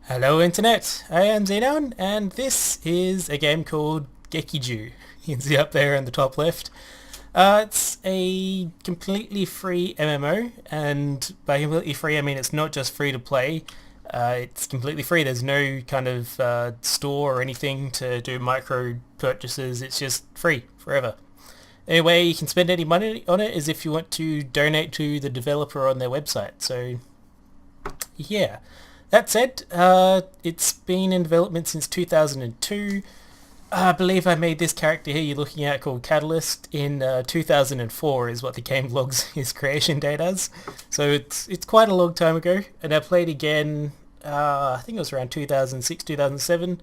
Hello Internet, I am Xenoun and this is a game called Gekkeiju. You can see up there in the top left. It's a completely free MMO, and by completely free I mean it's not just free to play, it's completely free. There's no kind of store or anything to do micro purchases, it's just free forever. Anyway, you can spend any money on it is if you want to donate to the developer on their website, so yeah. That said, it's been in development since 2002. I believe I made this character here you're looking at called Catalyst in 2004 is what the game logs his creation date as. So it's quite a long time ago, and I played again, I think it was around 2006, 2007,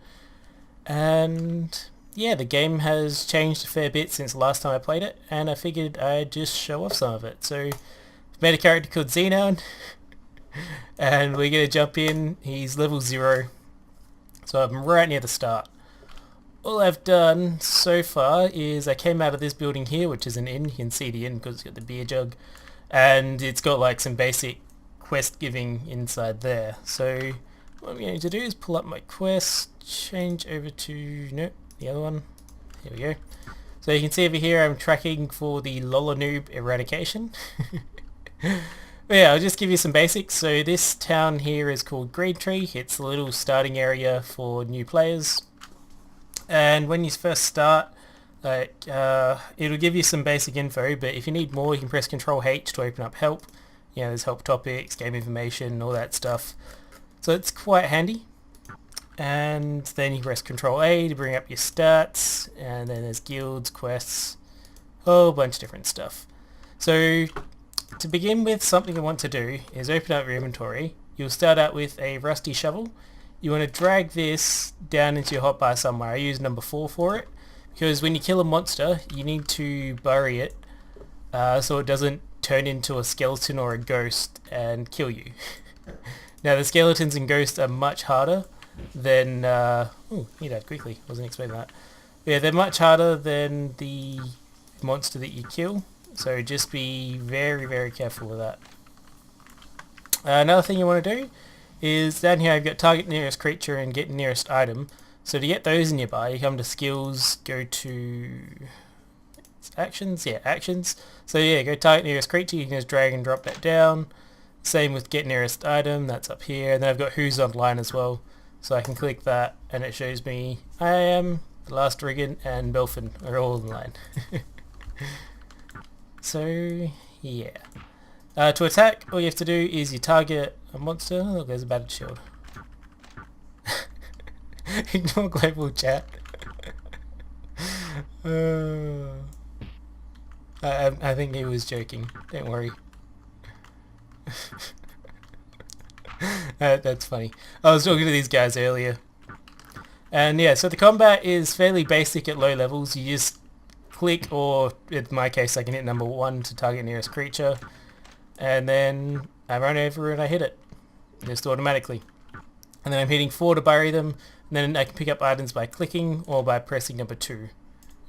and yeah, the game has changed a fair bit since the last time I played it, and I figured I'd just show off some of it. So I've made a character called Xenoun, and we're going to jump in. He's level 0, so I'm right near the start. All I've done so far is I came out of this building here, which is an inn. You can see the inn because it's got the beer jug, and it's got like some basic quest giving inside there. So what I'm going to do is pull up my quest, change over to, nope, the other one. Here we go. So you can see over here I'm tracking for the Lola Noob eradication. But yeah, I'll just give you some basics. So this town here is called Green Tree. It's a little starting area for new players. And when you first start, it'll give you some basic info, but if you need more, you can press Control H to open up help. You know, there's help topics, game information, all that stuff. So it's quite handy. And then you press Control A to bring up your stats, and then there's guilds, quests, a whole bunch of different stuff. So to begin with, something you want to do is open up your inventory. You'll start out with a rusty shovel. You want to drag this down into your hotbar somewhere. I use number 4 for it, because when you kill a monster, you need to bury it so it doesn't turn into a skeleton or a ghost and kill you. Now the skeletons and ghosts are much harder than... oh, he died quickly. Wasn't expecting that. But yeah, they're much harder than the monster that you kill. So just be very, very careful with that. Another thing you want to do is down here I've got target nearest creature and get nearest item. So to get those nearby, you come to skills, go to actions, yeah, actions. So yeah, go target nearest creature, you can just drag and drop that down. Same with get nearest item, that's up here. And then I've got who's online as well. So I can click that and it shows me I am, the Last Riggin and Belfin are all online. So yeah. To attack, all you have to do is you target a monster. Look, there's a battered shield. Ignore global chat. I think he was joking. Don't worry. That's funny. I was talking to these guys earlier. And yeah, so the combat is fairly basic at low levels. You just click, or in my case I can hit number 1 to target nearest creature, and then I run over and I hit it just automatically, and then I'm hitting 4 to bury them, and then I can pick up items by clicking or by pressing number 2,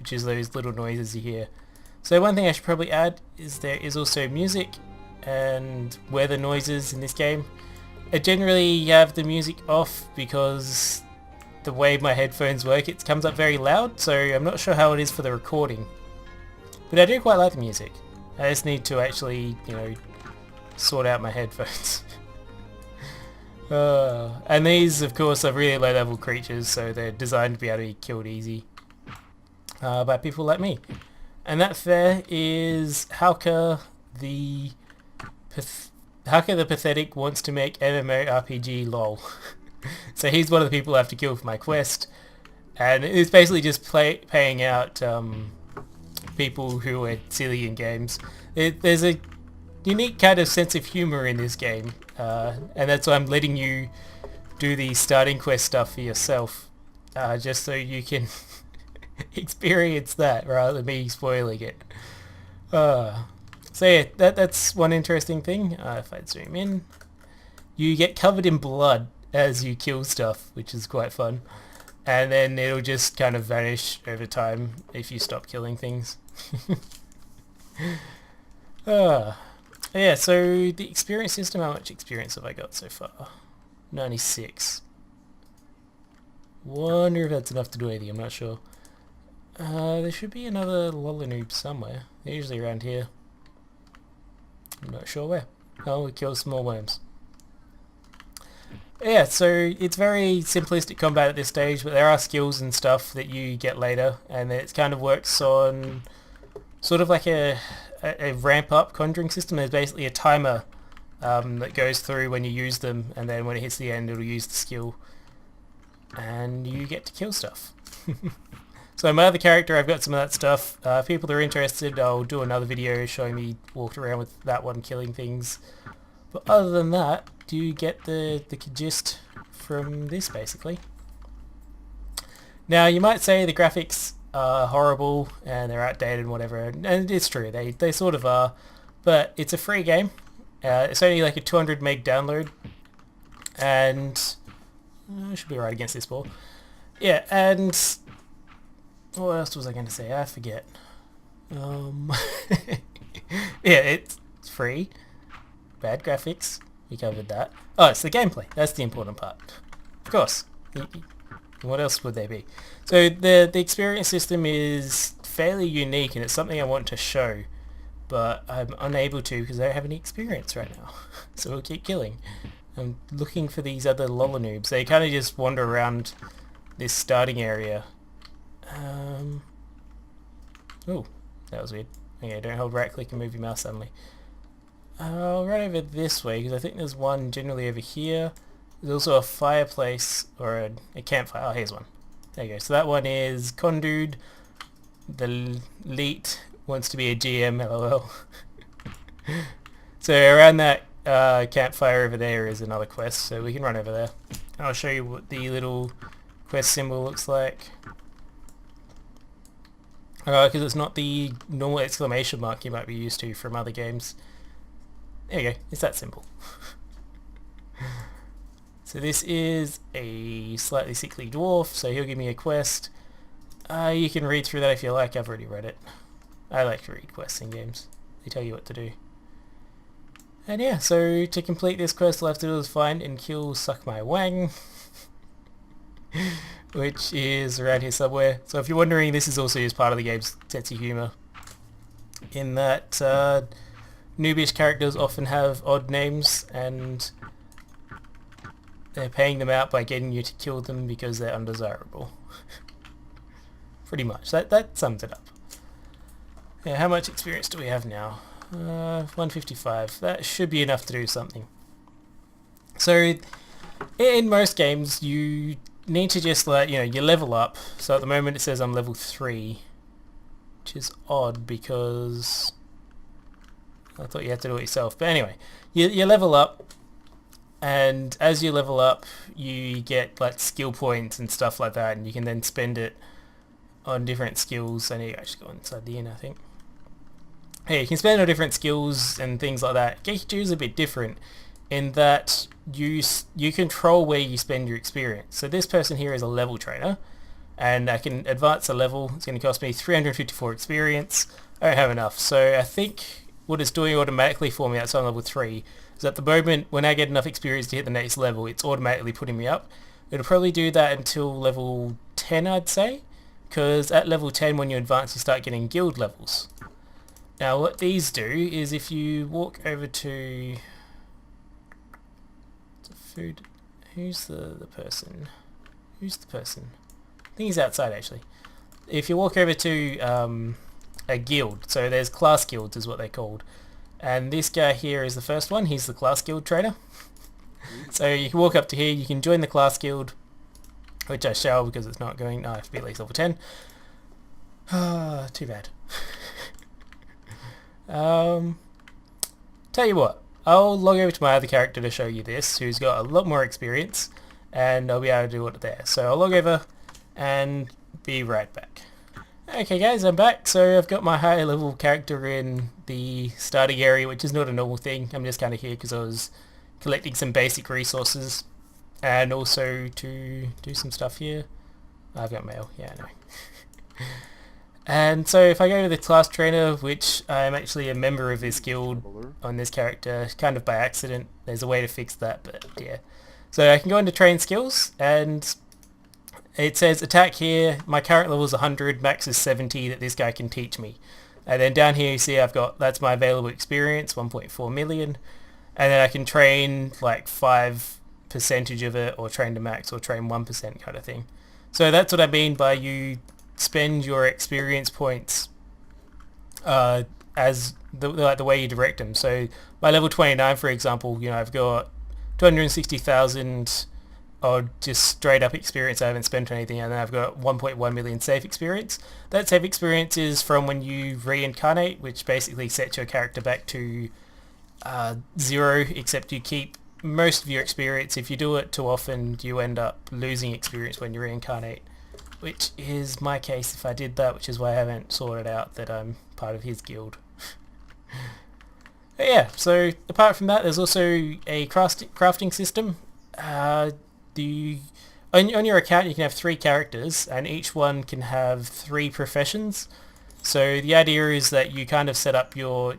which is those little noises you hear. So one thing I should probably add is there is also music and weather noises in this game. I generally have the music off because the way my headphones work, it comes up very loud, so I'm not sure how it is for the recording. But I do quite like the music. I just need to actually, you know, sort out my headphones. And these, of course, are really low level creatures, so they're designed to be able to be killed easy by people like me. And that there is Hauke the Pathetic wants to make MMORPG LOL. So he's one of the people I have to kill for my quest, and it's basically just paying out people who are silly in games. There's a unique kind of sense of humor in this game, and that's why I'm letting you do the starting quest stuff for yourself, just so you can experience that rather than me spoiling it. So yeah, that's one interesting thing. If I zoom in, you get covered in blood as you kill stuff, which is quite fun, and then it'll just kind of vanish over time if you stop killing things. Yeah, so the experience system, how much experience have I got so far? 96. Wonder if that's enough to do anything, I'm not sure. There should be another Lolanoob somewhere. They're usually around here. I'm not sure where. Oh, we kill some more worms. Yeah, so it's very simplistic combat at this stage, but there are skills and stuff that you get later, and it kind of works on sort of like a ramp up conjuring system. There's basically a timer that goes through when you use them, and then when it hits the end it'll use the skill and you get to kill stuff. So my other character, I've got some of that stuff. If people are interested, I'll do another video showing me walking around with that one killing things. But other than that, do you get the gist from this basically? Now you might say the graphics are horrible and they're outdated and whatever, and it's true, they sort of are, but it's a free game. It's only like a 200 meg download, and I should be right against this ball. Yeah, and what else was I going to say? I forget. Yeah, it's free. Bad graphics. We covered that. Oh, it's the gameplay. That's the important part. Of course. What else would they be? So the experience system is fairly unique, and it's something I want to show, but I'm unable to because I don't have any experience right now. So we'll keep killing. I'm looking for these other Lolanoobs. They kind of just wander around this starting area. Oh, that was weird. Okay, don't hold right click and move your mouse suddenly. I'll run over this way because I think there's one generally over here. There's also a fireplace or a campfire. Oh, here's one. There you go. So that one is Condude. The Leet wants to be a GM, lol. So around that campfire over there is another quest, so we can run over there. I'll show you what the little quest symbol looks like. Because it's not the normal exclamation mark you might be used to from other games. There you go, it's that simple. So this is a slightly sickly dwarf, so he'll give me a quest. You can read through that if you like, I've already read it. I like to read quests in games. They tell you what to do. And yeah, so to complete this quest all I have to do is find and kill Suck My Wang. Which is around here somewhere. So if you're wondering, this is also just part of the game's sense of humour. In that noobish characters often have odd names, and they're paying them out by getting you to kill them because they're undesirable. Pretty much. That sums it up. Yeah, how much experience do we have now? 155. That should be enough to do something. So in most games you need to just you level up. So at the moment it says I'm level 3, which is odd because I thought you had to do it yourself. But anyway, you level up, and as you level up you get like skill points and stuff like that, and you can then spend it on different skills. I need to actually go inside the inn, I think. Hey, you can spend on different skills and things like that. Gekkeiju is a bit different in that you control where you spend your experience. So this person here is a level trainer, and I can advance a level. It's going to cost me 354 experience. I don't have enough, so I think what it's doing automatically for me, that's on level 3, is at the moment when I get enough experience to hit the next level, it's automatically putting me up. It'll probably do that until level 10, I'd say, because at level 10 when you advance you start getting guild levels. Now what these do is if you walk over to food, who's the person? Who's the person? I think he's outside actually. If you walk over to a guild, so there's class guilds is what they're called, and this guy here is the first one. He's the class guild trainer. So you can walk up to here, you can join the class guild, which I shall because it's not going. No, I have to be at least level 10. Too bad. Tell you what, I'll log over to my other character to show you this, who's got a lot more experience, and I'll be able to do it there. So I'll log over and be right back. Okay guys, I'm back. So I've got my higher level character in the starting area, which is not a normal thing. I'm just kind of here because I was collecting some basic resources and also to do some stuff here. I've got mail, yeah I know. And so if I go to the class trainer, which I'm actually a member of this guild on this character, kind of by accident, there's a way to fix that, but yeah. So I can go into train skills, and it says attack here, my current level is 100, max is 70 that this guy can teach me. And then down here you see I've got, that's my available experience, 1.4 million. And then I can train like 5% of it, or train to max, or train 1% kind of thing. So that's what I mean by you spend your experience points as the way you direct them. So by level 29, for example, I've got 260,000 odd just straight up experience. I haven't spent anything, and then I've got 1.1 million safe experience. That safe experience is from when you reincarnate, which basically sets your character back to 0, except you keep most of your experience. If you do it too often, you end up losing experience when you reincarnate, which is my case if I did that, which is why I haven't sorted out that I'm part of his guild. But yeah, so apart from that, there's also a crafting system. On your account you can have 3 characters, and each one can have 3 professions. So the idea is that you kind of set up your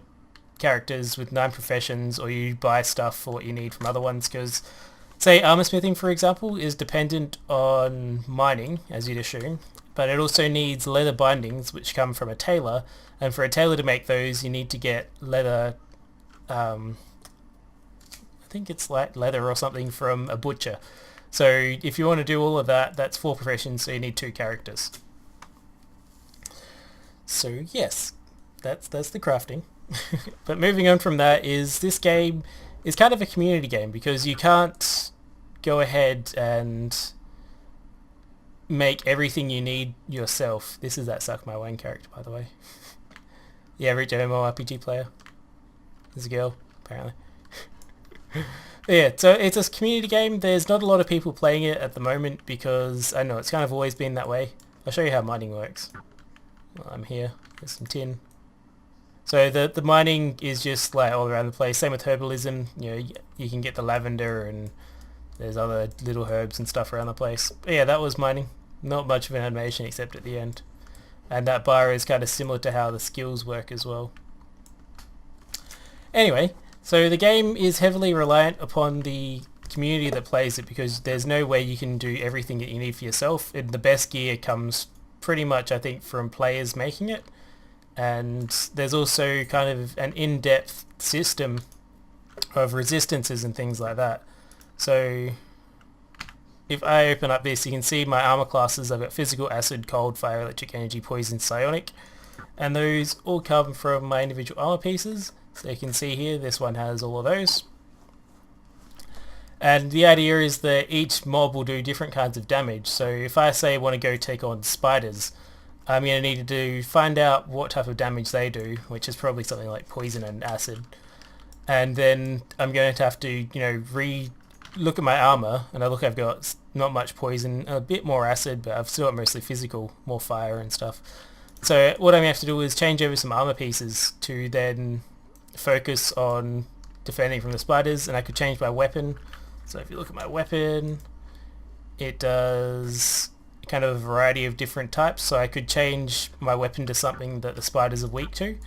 characters with 9 professions, or you buy stuff for what you need from other ones, because say armor smithing, for example, is dependent on mining, as you'd assume, but it also needs leather bindings, which come from a tailor, and for a tailor to make those you need to get leather, I think it's like leather or something, from a butcher. So if you want to do all of that, that's 4 professions, so you need 2 characters. So yes, that's the crafting. But moving on from that, is this game is kind of a community game, because you can't go ahead and make everything you need yourself. This is that Suck My Wine character, by the way. The average MMORPG player is a girl, apparently. Yeah, so it's a community game. There's not a lot of people playing it at the moment, because I know it's kind of always been that way. I'll show you how mining works. Well, I'm here. There's some tin. So the mining is just like all around the place. Same with herbalism. You can get the lavender, and there's other little herbs and stuff around the place. But yeah, that was mining. Not much of an animation except at the end. And that bar is kind of similar to how the skills work as well. Anyway, so the game is heavily reliant upon the community that plays it, because there's no way you can do everything that you need for yourself. And the best gear comes pretty much, I think, from players making it. And there's also kind of an in-depth system of resistances and things like that. So if I open up this, you can see my armor classes. I've got physical, acid, cold, fire, electric, energy, poison, psionic, and those all come from my individual armor pieces. So you can see here, this one has all of those. And the idea is that each mob will do different kinds of damage. So if I say I want to go take on spiders, I'm going to need to find out what type of damage they do, which is probably something like poison and acid. And then I'm going to have to, look at my armor, and I've got not much poison, a bit more acid, but I've still got mostly physical, more fire and stuff. So what I'm going to have to do is change over some armor pieces to then focus on defending from the spiders, and I could change my weapon. So if you look at my weapon, it does kind of a variety of different types, so I could change my weapon to something that the spiders are weak to.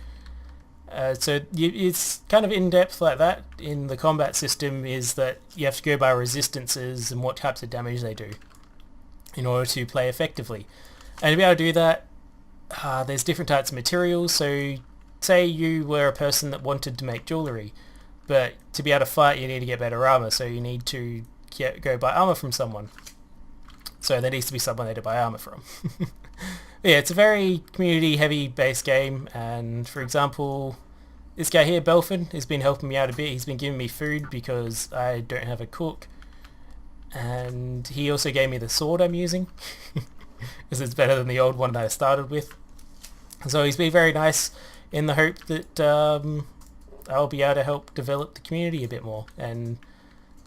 It's kind of in-depth like that. In the combat system is that you have to go by resistances and what types of damage they do in order to play effectively. And to be able to do that, there's different types of materials. So say you were a person that wanted to make jewellery, but to be able to fight you need to get better armour, so you need to go buy armour from someone. So there needs to be someone there to buy armour from. Yeah, it's a very community heavy based game, and for example, this guy here, Belfin, has been helping me out a bit. He's been giving me food because I don't have a cook, and he also gave me the sword I'm using because it's better than the old one that I started with. So he's been very nice, in the hope that I'll be able to help develop the community a bit more, and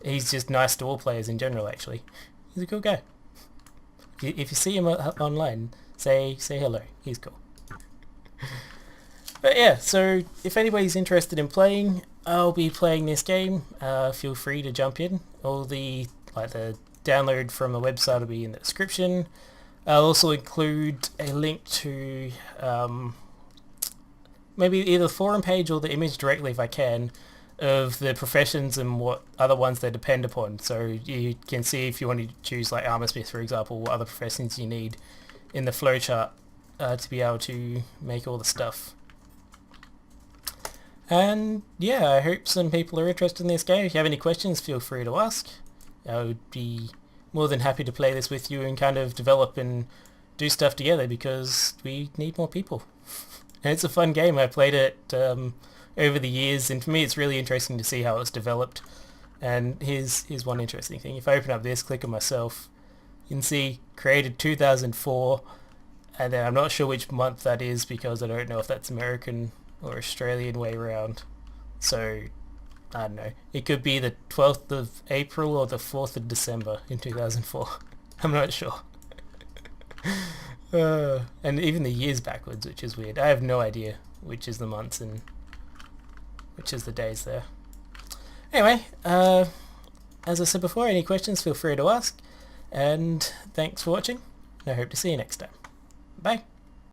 he's just nice to all players in general. Actually, he's a cool guy. If you see him online, say hello. He's cool. But yeah, so if anybody's interested in playing, I'll be playing this game. Feel free to jump in. All the download from the website will be in the description. I'll also include a link to maybe either the forum page or the image directly if I can, of the professions and what other ones they depend upon. So you can see if you want to choose like armorsmith, for example, what other professions you need in the flowchart to be able to make all the stuff. And yeah, I hope some people are interested in this game. If you have any questions, feel free to ask. I would be more than happy to play this with you and kind of develop and do stuff together, because we need more people. And it's a fun game. I played it over the years, and for me it's really interesting to see how it's developed. And here's one interesting thing. If I open up this, click on myself, you can see created 2004, and then I'm not sure which month that is because I don't know if that's American or Australian way round. So I don't know. It could be the 12th of April or the 4th of December in 2004. I'm not sure. And even the years backwards, which is weird. I have no idea which is the months and which is the days there. Anyway, as I said before, any questions, feel free to ask. And thanks for watching. And I hope to see you next time. Bye.